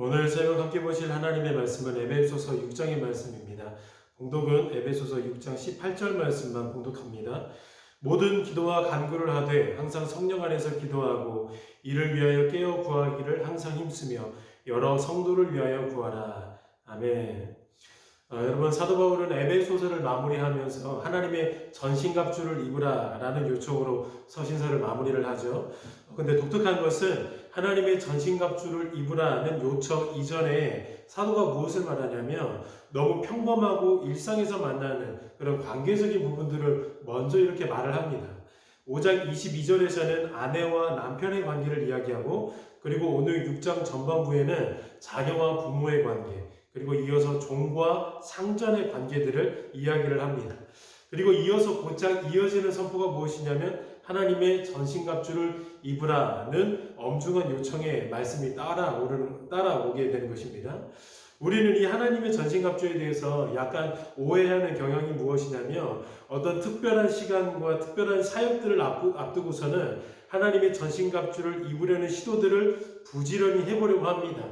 오늘 새벽 함께 보실 하나님의 말씀은 에베소서 6장의 말씀입니다. 봉독은 에베소서 6장 18절 말씀만 봉독합니다. 모든 기도와 간구를 하되 항상 성령 안에서 기도하고 이를 위하여 깨어 구하기를 항상 힘쓰며 여러 성도를 위하여 구하라. 아멘. 여러분, 사도 바울은 에베소서를 마무리하면서 하나님의 전신갑주를 입으라 라는 요청으로 서신서를 마무리를 하죠. 근데 독특한 것은 하나님의 전신갑주를 입으라는 요청 이전에 사도가 무엇을 말하냐면 너무 평범하고 일상에서 만나는 그런 관계적인 부분들을 먼저 이렇게 말을 합니다. 5장 22절에서는 아내와 남편의 관계를 이야기하고, 그리고 오늘 6장 전반부에는 자녀와 부모의 관계, 그리고 이어서 종과 상전의 관계들을 이야기를 합니다. 그리고 이어서 곧장 이어지는 선포가 무엇이냐면 하나님의 전신갑주를 입으라는 엄중한 요청의 말씀이 따라오게 되는 것입니다. 우리는 이 하나님의 전신갑주에 대해서 약간 오해하는 경향이 무엇이냐면 어떤 특별한 시간과 특별한 사역들을 앞두고서는 하나님의 전신갑주를 입으려는 시도들을 부지런히 해보려고 합니다.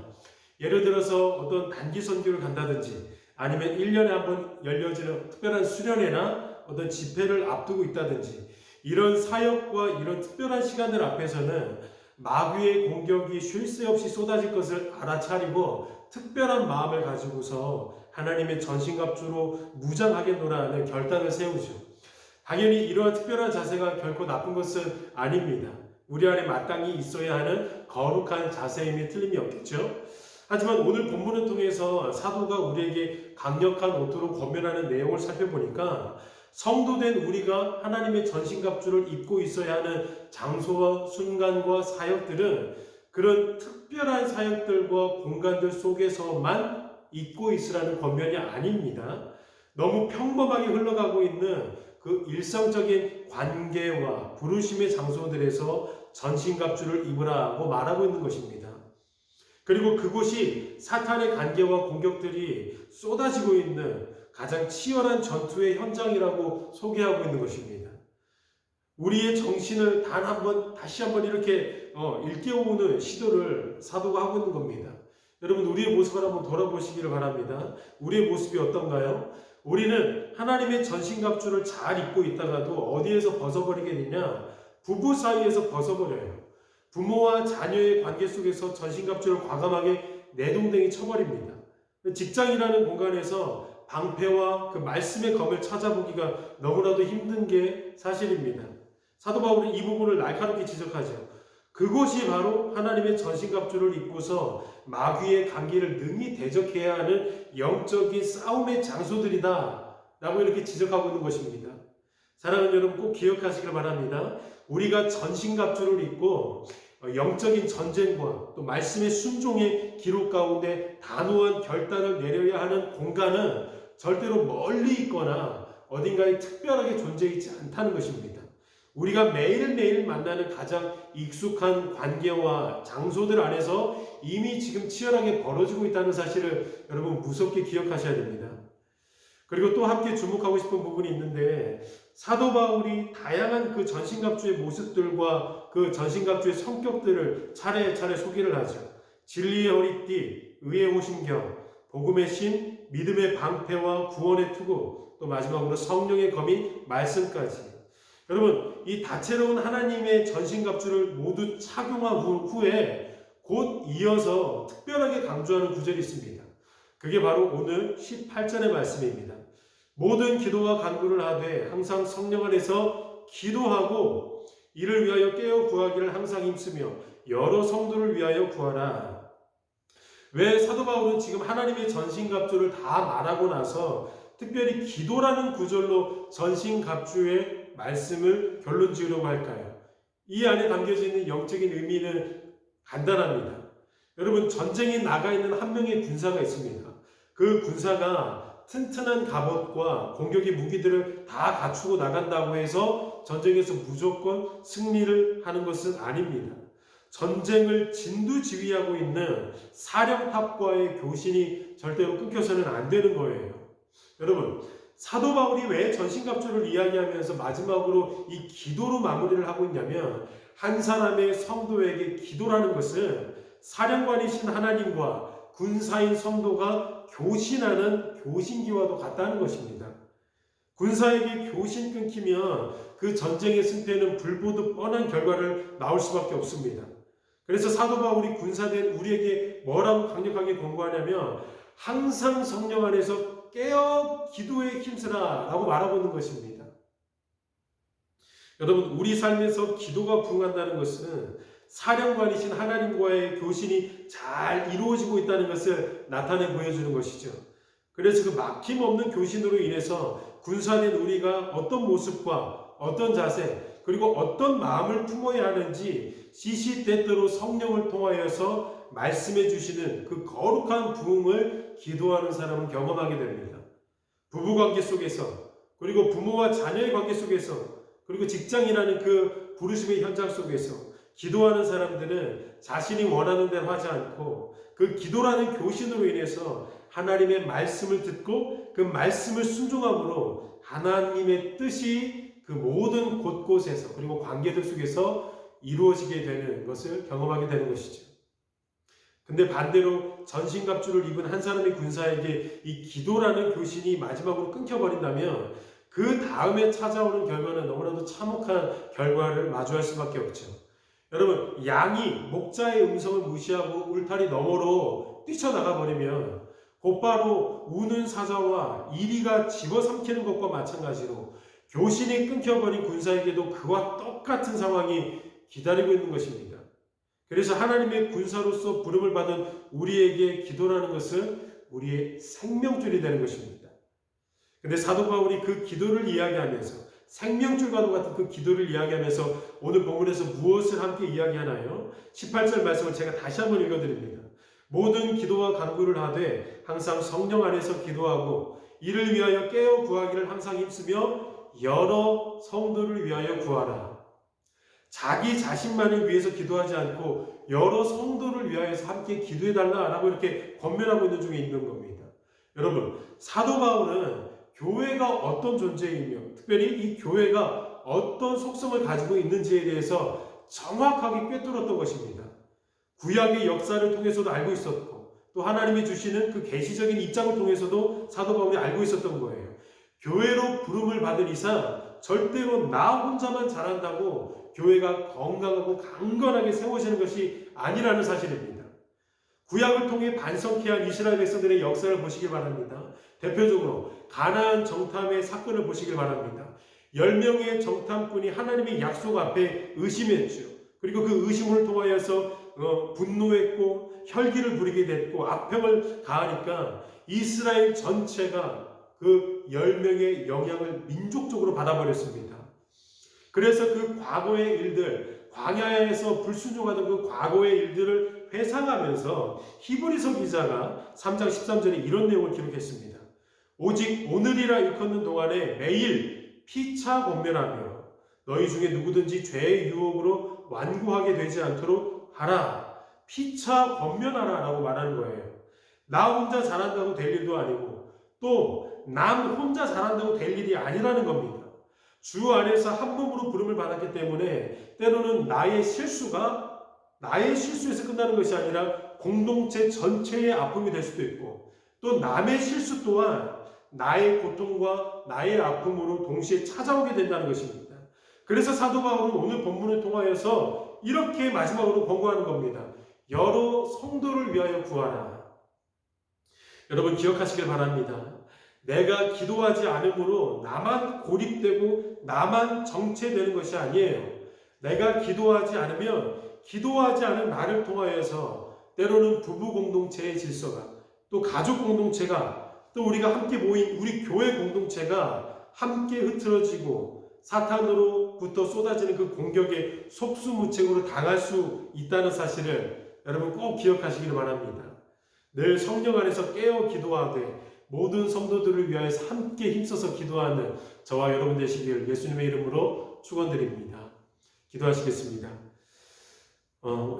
예를 들어서 어떤 단기 선교를 간다든지 아니면 1년에 한 번 열려지는 특별한 수련회나 어떤 집회를 앞두고 있다든지 이런 사역과 이런 특별한 시간들 앞에서는 마귀의 공격이 쉴 새 없이 쏟아질 것을 알아차리고 특별한 마음을 가지고서 하나님의 전신갑주로 무장하겠노라는 결단을 세우죠. 당연히 이러한 특별한 자세가 결코 나쁜 것은 아닙니다. 우리 안에 마땅히 있어야 하는 거룩한 자세임에 틀림이 없겠죠. 하지만 오늘 본문을 통해서 사도가 우리에게 강력한 오토로 권면하는 내용을 살펴보니까 성도된 우리가 하나님의 전신갑주를 입고 있어야 하는 장소와 순간과 사역들은 그런 특별한 사역들과 공간들 속에서만 입고 있으라는 권면이 아닙니다. 너무 평범하게 흘러가고 있는 그 일상적인 관계와 부르심의 장소들에서 전신갑주를 입으라고 말하고 있는 것입니다. 그리고 그곳이 사탄의 간계와 공격들이 쏟아지고 있는 가장 치열한 전투의 현장이라고 소개하고 있는 것입니다. 우리의 정신을 다시 한번 이렇게 일깨우는 시도를 사도가 하고 있는 겁니다. 여러분, 우리의 모습을 한번 돌아보시기를 바랍니다. 우리의 모습이 어떤가요? 우리는 하나님의 전신갑주를 잘 입고 있다가도 어디에서 벗어버리게 되냐? 부부 사이에서 벗어버려요. 부모와 자녀의 관계 속에서 전신갑주를 과감하게 내동댕이 쳐버립니다. 직장이라는 공간에서 방패와 그 말씀의 검을 찾아보기가 너무나도 힘든 게 사실입니다. 사도 바울은 이 부분을 날카롭게 지적하죠. 그곳이 바로 하나님의 전신갑주를 입고서 마귀의 관계를 능히 대적해야 하는 영적인 싸움의 장소들이다 라고 이렇게 지적하고 있는 것입니다. 사랑하는 여러분, 꼭 기억하시길 바랍니다. 우리가 전신갑주를 입고 영적인 전쟁과 또 말씀의 순종의 기록 가운데 단호한 결단을 내려야 하는 공간은 절대로 멀리 있거나 어딘가에 특별하게 존재해 있지 않다는 것입니다. 우리가 매일매일 만나는 가장 익숙한 관계와 장소들 안에서 이미 지금 치열하게 벌어지고 있다는 사실을 여러분 무섭게 기억하셔야 됩니다. 그리고 또 함께 주목하고 싶은 부분이 있는데 사도 바울이 다양한 그 전신갑주의 모습들과 그 전신갑주의 성격들을 차례차례 소개를 하죠. 진리의 허리띠, 의의 호심경, 복음의 신, 믿음의 방패와 구원의 투구, 또 마지막으로 성령의 검이 말씀까지. 여러분, 이 다채로운 하나님의 전신갑주를 모두 착용한 후에 곧 이어서 특별하게 강조하는 구절이 있습니다. 그게 바로 오늘 18절의 말씀입니다. 모든 기도와 간구를 하되 항상 성령 안에서 기도하고 이를 위하여 깨어 구하기를 항상 힘쓰며 여러 성도를 위하여 구하라. 왜 사도 바울은 지금 하나님의 전신갑주를 다 말하고 나서 특별히 기도라는 구절로 전신갑주의 말씀을 결론 지으려고 할까요? 이 안에 담겨져 있는 영적인 의미는 간단합니다. 여러분, 전쟁에 나가 있는 한 명의 군사가 있습니다. 그 군사가 튼튼한 갑옷과 공격의 무기들을 다 갖추고 나간다고 해서 전쟁에서 무조건 승리를 하는 것은 아닙니다. 전쟁을 진두지휘하고 있는 사령탑과의 교신이 절대로 끊겨서는 안 되는 거예요. 여러분, 사도 바울이 왜 전신갑주를 이야기하면서 마지막으로 이 기도로 마무리를 하고 있냐면 한 사람의 성도에게 기도라는 것은 사령관이신 하나님과 군사인 성도가 교신하는 교신기와도 같다는 것입니다. 군사에게 교신 끊기면 그 전쟁의 승패는 불보듯 뻔한 결과를 나올 수밖에 없습니다. 그래서 사도 바울이 군사된 우리에게 뭐라고 강력하게 권고하냐면 항상 성령 안에서 깨어 기도에 힘쓰라 라고 말하고 있는 것입니다. 여러분, 우리 삶에서 기도가 부응한다는 것은 사령관이신 하나님과의 교신이 잘 이루어지고 있다는 것을 나타내 보여주는 것이죠. 그래서 그 막힘없는 교신으로 인해서 군사된 우리가 어떤 모습과 어떤 자세 그리고 어떤 마음을 품어야 하는지 시시때때로 성령을 통하여서 말씀해 주시는 그 거룩한 부흥을 기도하는 사람은 경험하게 됩니다. 부부관계 속에서 그리고 부모와 자녀의 관계 속에서 그리고 직장이라는 그 부르심의 현장 속에서 기도하는 사람들은 자신이 원하는 대로 하지 않고 그 기도라는 교신으로 인해서 하나님의 말씀을 듣고 그 말씀을 순종함으로 하나님의 뜻이 그 모든 곳곳에서 그리고 관계들 속에서 이루어지게 되는 것을 경험하게 되는 것이죠. 근데 반대로 전신갑주를 입은 한 사람의 군사에게 이 기도라는 교신이 마지막으로 끊겨버린다면 그 다음에 찾아오는 결과는 너무나도 참혹한 결과를 마주할 수밖에 없죠. 여러분, 양이 목자의 음성을 무시하고 울타리 너머로 뛰쳐나가 버리면 곧바로 우는 사자와 이리가 집어삼키는 것과 마찬가지로 교신이 끊겨버린 군사에게도 그와 똑같은 상황이 기다리고 있는 것입니다. 그래서 하나님의 군사로서 부름을 받은 우리에게 기도라는 것은 우리의 생명줄이 되는 것입니다. 근데 사도 바울이 그 기도를 이야기하면서 생명줄과도 같은 그 기도를 이야기하면서 오늘 본문에서 무엇을 함께 이야기하나요? 18절 말씀을 제가 다시 한번 읽어드립니다. 모든 기도와 간구를 하되 항상 성령 안에서 기도하고 이를 위하여 깨어 구하기를 항상 힘쓰며 여러 성도를 위하여 구하라. 자기 자신만을 위해서 기도하지 않고 여러 성도를 위하여서 함께 기도해달라라고 이렇게 권면하고 있는 중에 있는 겁니다. 여러분, 사도 바울은 교회가 어떤 존재이며 특별히 이 교회가 어떤 속성을 가지고 있는지에 대해서 정확하게 꿰뚫었던 것입니다. 구약의 역사를 통해서도 알고 있었고 또 하나님이 주시는 그 계시적인 입장을 통해서도 사도 바울이 알고 있었던 거예요. 교회로 부름을 받은 이상 절대로 나 혼자만 잘한다고 교회가 건강하고 강건하게 세워지는 것이 아니라는 사실입니다. 구약을 통해 반성케 한 이스라엘 백성들의 역사를 보시길 바랍니다. 대표적으로 가나안 정탐의 사건을 보시길 바랍니다. 10명의 정탐꾼이 하나님의 약속 앞에 의심했죠. 그리고 그 의심을 통하여서 분노했고 혈기를 부리게 됐고 악평을 가하니까 이스라엘 전체가 그 10명의 영향을 민족적으로 받아버렸습니다. 그래서 그 과거의 일들, 광야에서 불순종하던 그 과거의 일들을 회상하면서 히브리서 기자가 3장 13절에 이런 내용을 기록했습니다. 오직 오늘이라 일컫는 동안에 매일 피차 권면하며 너희 중에 누구든지 죄의 유혹으로 완고하게 되지 않도록 하라. 피차 권면하라 라고 말하는 거예요. 나 혼자 잘한다고 될 일도 아니고 또 남 혼자 잘한다고 될 일이 아니라는 겁니다. 주 안에서 한 몸으로 부름을 받았기 때문에 때로는 나의 실수가 나의 실수에서 끝나는 것이 아니라 공동체 전체의 아픔이 될 수도 있고 또 남의 실수 또한 나의 고통과 나의 아픔으로 동시에 찾아오게 된다는 것입니다. 그래서 사도 바울은 오늘 본문을 통하여서 이렇게 마지막으로 권고하는 겁니다. 여러 성도를 위하여 구하라. 여러분 기억하시길 바랍니다. 내가 기도하지 않으므로 나만 고립되고 나만 정체되는 것이 아니에요. 내가 기도하지 않으면 기도하지 않은 나를 통하여서 때로는 부부 공동체의 질서가 또 가족 공동체가 또 우리가 함께 모인 우리 교회 공동체가 함께 흐트러지고 사탄으로부터 쏟아지는 그 공격에 속수무책으로 당할 수 있다는 사실을 여러분 꼭 기억하시길 바랍니다. 늘 성령 안에서 깨어 기도하되 모든 성도들을 위하여서 함께 힘써서 기도하는 저와 여러분 되시길 예수님의 이름으로 축원드립니다. 기도하시겠습니다.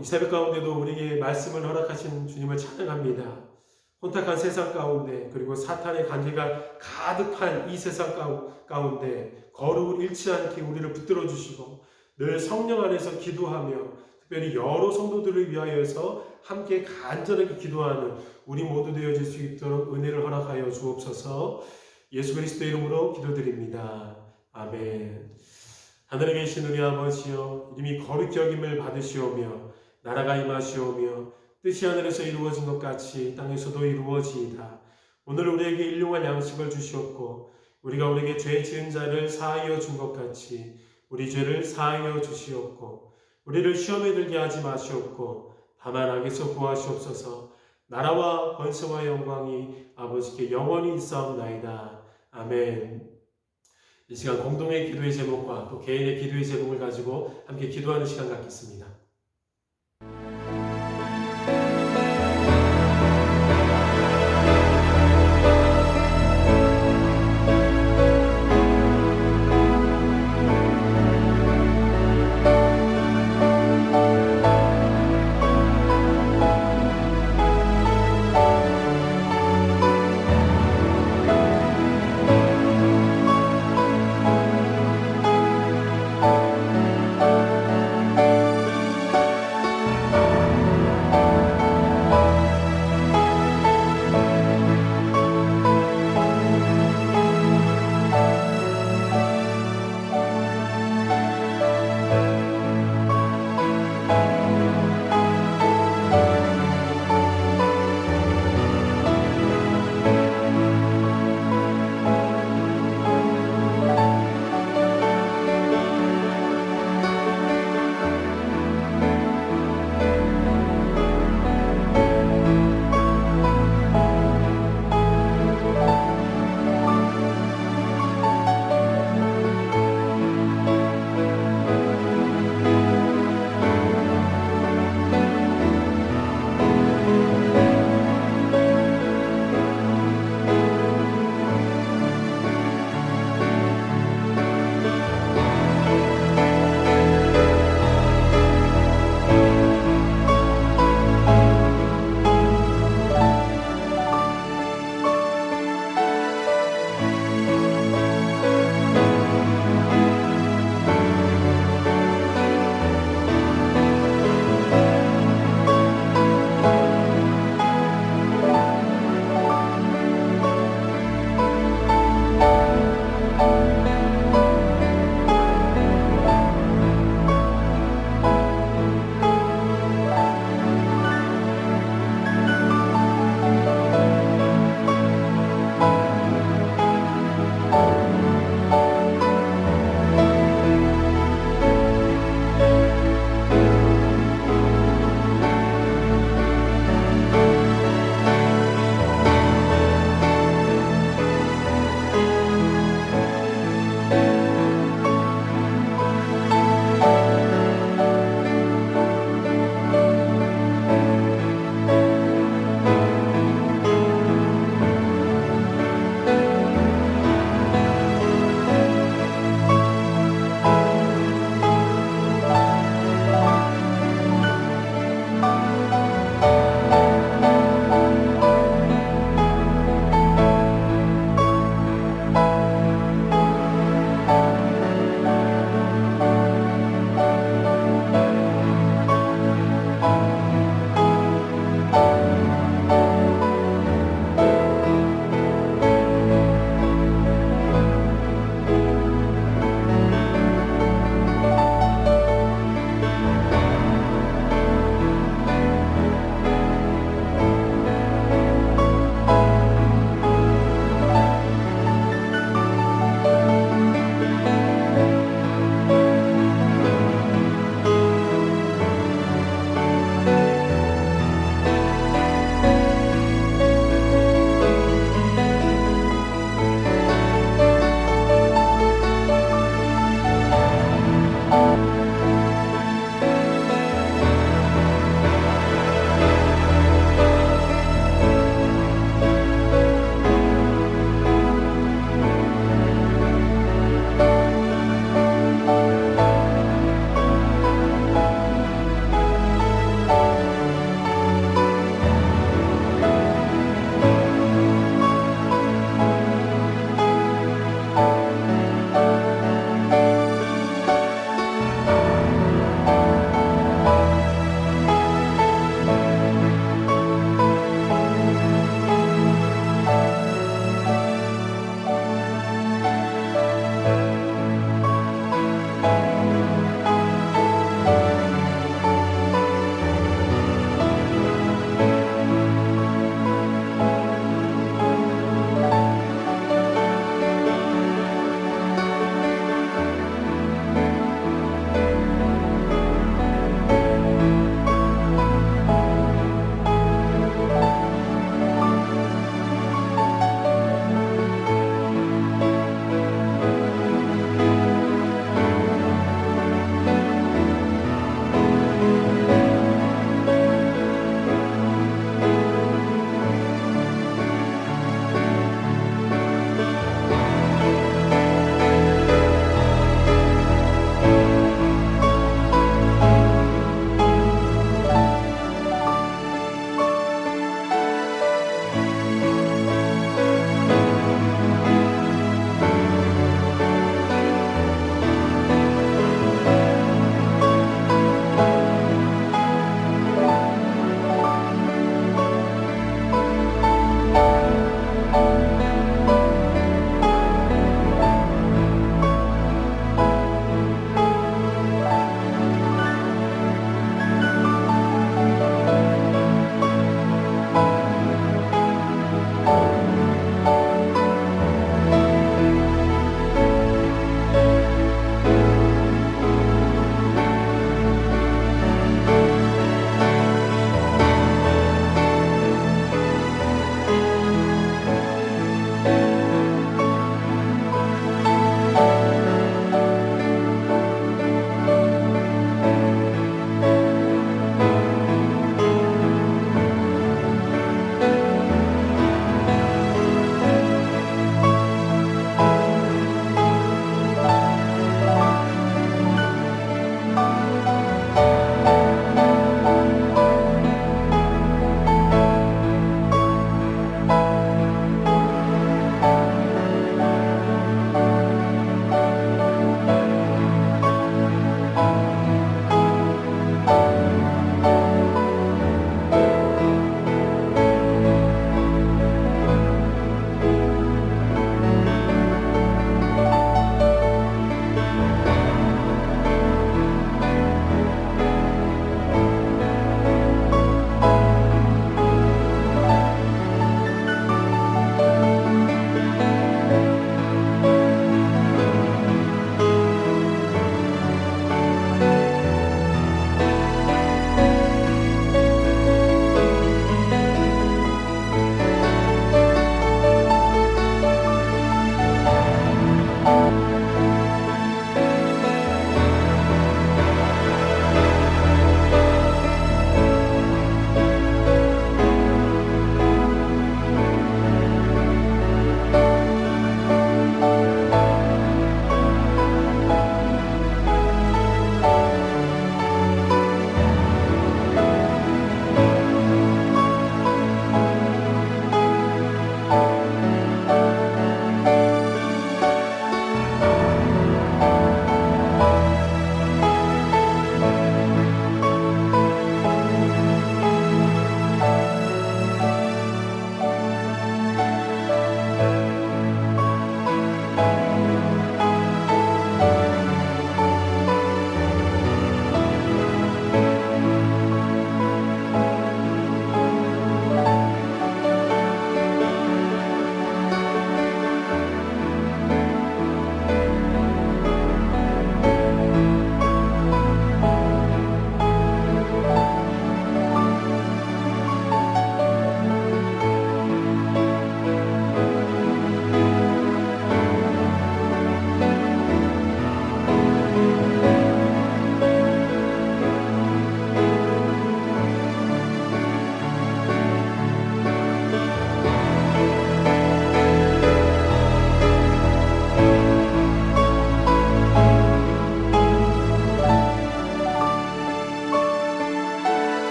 이 새벽 가운데도 우리에게 말씀을 허락하신 주님을 찬양합니다. 혼탁한 세상 가운데 그리고 사탄의 관계가 가득한 이 세상 가운데 거룩을 잃지 않게 우리를 붙들어 주시고 늘 성령 안에서 기도하며 특별히 여러 성도들을 위하여서 함께 간절하게 기도하는 우리 모두 되어질 수 있도록 은혜를 허락하여 주옵소서. 예수 그리스도의 이름으로 기도드립니다. 아멘. 하늘에 계신 우리 아버지여, 이름이 거룩히 여김을 받으시오며 나라가 임하시오며 뜻이 하늘에서 이루어진 것 같이 땅에서도 이루어지이다. 오늘 우리에게 일용할 양식을 주시옵고 우리가 우리에게 죄 지은 자를 사하여 준 것 같이 우리 죄를 사하여 주시옵고 우리를 시험에 들게 하지 마시옵고 다만 악에서 구하시옵소서. 나라와 권세와 영광이 아버지께 영원히 있사옵나이다. 아멘. 이 시간 공동의 기도의 제목과 또 개인의 기도의 제목을 가지고 함께 기도하는 시간 갖겠습니다.